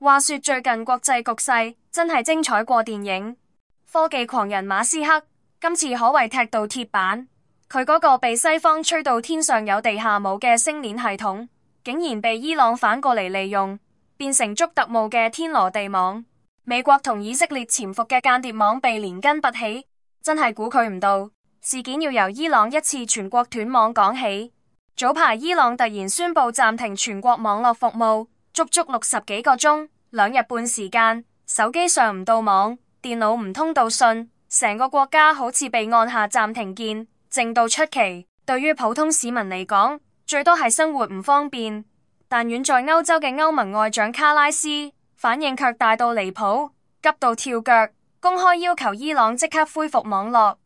話說最近國際局勢真係精彩過電影，科技狂人馬斯克今次可謂踢到鐵板，佢嗰個被西方吹到天上有地下冇嘅星鏈系統，竟然被伊朗反過嚟利用，變成捉特務嘅天羅地網。美國同以色列潛伏嘅間諜網被連根拔起，真係估佢唔到。事件要由伊朗一次全國斷網講起。早排伊朗突然宣布暫停全國網絡服務，足足60幾個鐘，2日半時間，手機上唔到網，電腦唔通到訊，成個國家好似被按下暫停鍵，靜到出奇。對於普通市民嚟講，最多係生活唔方便，但遠在歐洲嘅歐盟外長卡拉斯反應卻大到離譜，急到跳腳，公開要求伊朗即刻恢復網絡。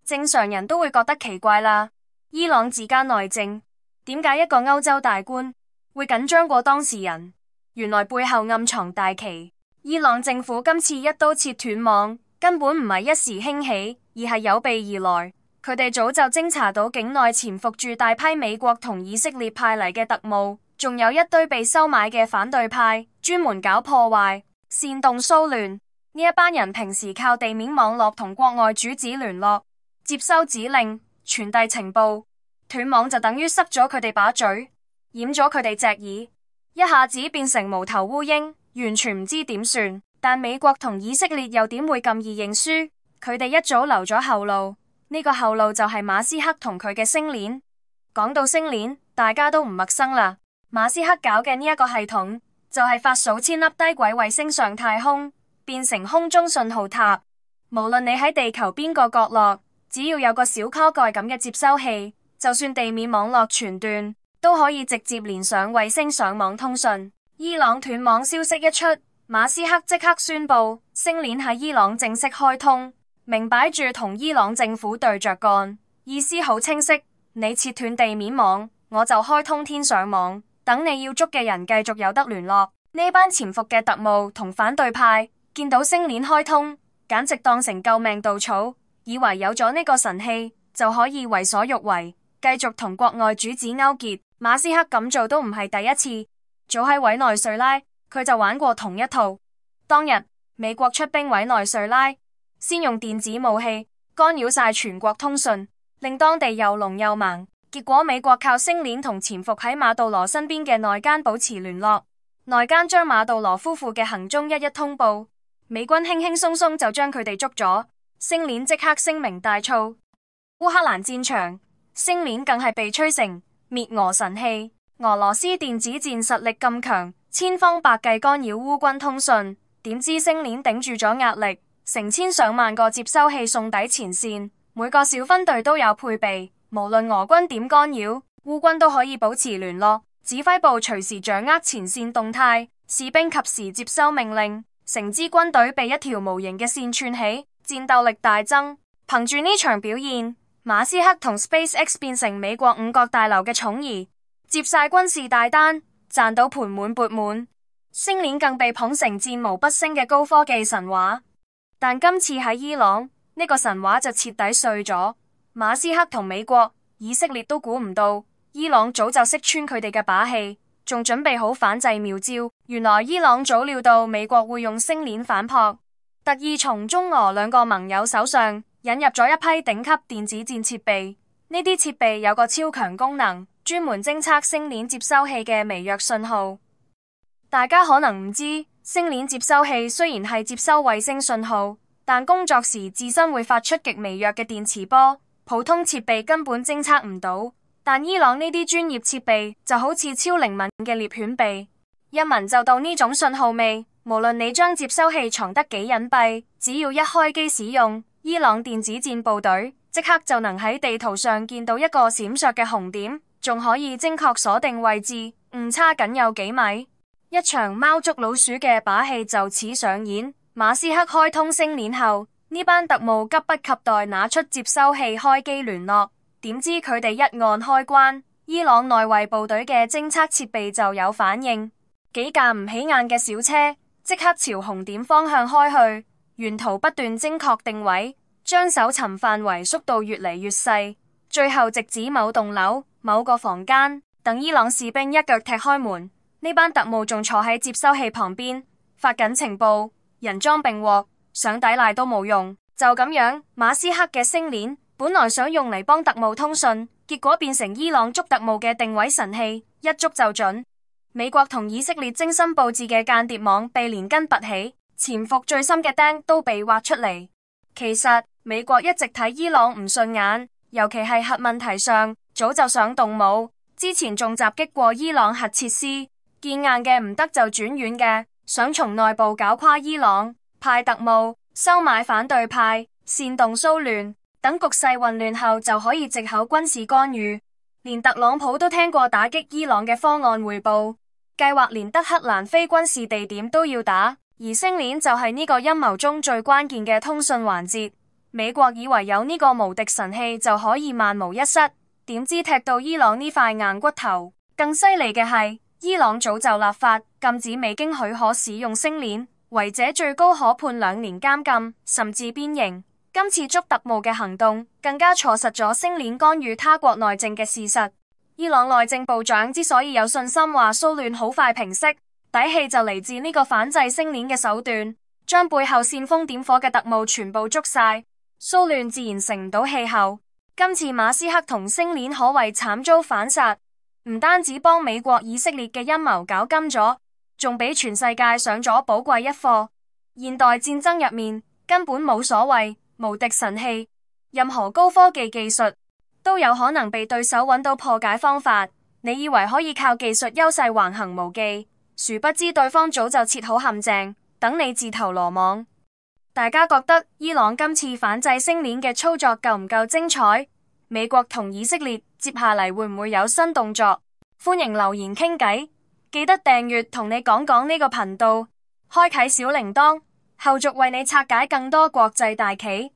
正常人都會覺得奇怪啦，伊朗自家內政，點解一個歐洲大官會緊張過當事人？原來背後暗藏大旗。伊朗政府今次一刀切斷網，根本唔係一時興起，而係有備而來。佢哋早就偵查到境內潛伏住大批美國同以色列派嚟嘅特務，仲有一堆被收買嘅反對派，專門搞破壞、煽動騷亂。呢一班人平時靠地面網絡同國外主子聯絡，接收指令、傳遞情報。斷網就等於塞咗佢哋把嘴，掩咗佢哋隻耳，一下子變成無頭烏蠅，完全唔知點算。但美國同以色列又點會咁易認輸？佢哋一早留咗後路，呢個後路就係馬斯克同佢嘅星鏈。講到星鏈，大家都唔陌生啦。馬斯克搞嘅呢一個系統，就係發數千粒低軌衛星上太空，變成空中信號塔。無論你喺地球邊個角落，只要有個小膠蓋咁嘅接收器，就算地面網絡全斷，都可以直接連上衛星上網通訊。伊朗斷網消息一出，馬斯克即刻宣布星鏈喺伊朗正式開通，明擺住同伊朗政府對着幹，意思好清晰，你切斷地面網，我就開通天上網，等你要捉嘅人繼續有得聯絡。呢班潛伏嘅特務同反對派見到星鏈開通，簡直當成救命稻草，以為有咗呢個神器就可以為所欲為，繼續同國外主子勾結。馬斯克咁做都唔係第一次，早喺委內瑞拉佢就玩過同一套。當日美國出兵委內瑞拉，先用電子武器干擾晒全國通訊，令當地又聾又盲。結果美國靠星鏈同潛伏喺馬杜羅身邊嘅內奸保持聯絡，內奸將馬杜羅夫婦嘅行蹤一一通報，美軍輕輕鬆鬆就將佢哋捉咗，星鏈即刻聲名大噪。烏克蘭戰場，星鏈更係被吹成滅俄神器。俄羅斯電子戰實力咁強，千方百計干擾烏軍通訊，點知星鏈頂住咗壓力，成千上萬個接收器送抵前線，每個小分隊都有配備，無論俄軍點干擾，烏軍都可以保持聯絡，指揮部隨時掌握前線動態，士兵及時接收命令，成支軍隊被一條無形嘅線串起，戰鬥力大增。憑住呢場表現，馬斯克同 SpaceX 變成美國五角大樓嘅寵兒，接晒軍事大單，賺到盆滿缽滿。星鏈更被捧成戰無不勝嘅高科技神話。但今次喺伊朗，呢個神話就徹底碎咗。馬斯克同美國、以色列都估唔到，伊朗早就識穿佢哋嘅把戲，仲準備好反制妙招。原來伊朗早料到美國會用星鏈反撲，特意從中俄兩個盟友手上引入咗一批頂級電子戰設備。呢啲設備有個超強功能，專門偵測星鏈接收器嘅微弱信號。大家可能唔知，星鏈接收器雖然係接收衛星信號，但工作時自身會發出極微弱嘅電磁波，普通設備根本偵測唔到。但伊朗呢啲專業設備就好似超靈敏嘅獵犬鼻，一聞就到呢種信號味。無論你將接收器藏得幾隱蔽，只要一開機使用，伊朗電子戰部隊即刻就能喺地圖上見到一個閃爍嘅紅點，仲可以精確鎖定位置，誤差僅有幾米。一場貓捉老鼠嘅把戲就此上演。馬斯克開通星鏈後，呢班特務急不及待拿出接收器開機聯絡，點知佢哋一按開關，伊朗內衛部隊嘅偵測設備就有反應，幾架唔起眼嘅小車即刻朝紅點方向開去，沿途不斷精確定位，將搜尋範圍縮到越嚟越細，最後直指某棟樓、某個房間。等伊朗士兵一腳踢開門，呢班特務仲坐喺接收器旁邊，發緊情報，人贓並獲，想抵賴都冇用。就咁樣，馬斯克嘅星鏈本來想用嚟幫特務通訊，結果變成伊朗捉特務嘅定位神器，一捉就準。美國同以色列精心布置嘅間諜網被連根拔起，潛伏最深嘅釘都被挖出嚟。其實美國一直睇伊朗唔順眼，尤其係核問題上，早就想動武。之前仲襲擊過伊朗核設施，見硬嘅唔得就轉軟嘅，想從內部搞垮伊朗，派特務收買反對派，煽動騷亂，等局勢混亂後就可以藉口軍事干預。連特朗普都聽過打擊伊朗嘅方案匯報，計劃連德黑蘭非軍事地點都要打，而星鏈就係呢個陰謀中最關鍵嘅通訊環節。美國以為有呢個無敵神器就可以萬無一失，點知踢到伊朗呢塊硬骨頭。更犀利嘅係，伊朗早就立法禁止未經許可使用星鏈，違者最高可判2年監禁，甚至鞭刑。今次捉特務嘅行動更加錯實咗星鏈干預他國內政嘅事實。伊朗內政部長之所以有信心話騷亂好快平息，底氣就嚟自呢個反制星鏈嘅手段，將背後煽風點火嘅特務全部捉晒，騷亂自然成唔到氣候。今次馬斯克同星鏈可謂慘遭反殺，唔單止幫美國以色列嘅陰謀搞金咗，仲俾全世界上咗寶貴一課。現代戰爭入面根本冇所謂無敵神器，任何高科技技術都有可能被對手揾到破解方法。你以為可以靠技術優勢橫行無忌，殊不知對方早就設好陷阱，等你自投羅網。大家覺得伊朗今次反制星鏈嘅操作夠唔夠精彩？美國同以色列接下嚟會唔會有新動作？歡迎留言傾偈，記得訂閱同你講講呢個頻道，開啟小鈴鐺，後續為你拆解更多國際大棋。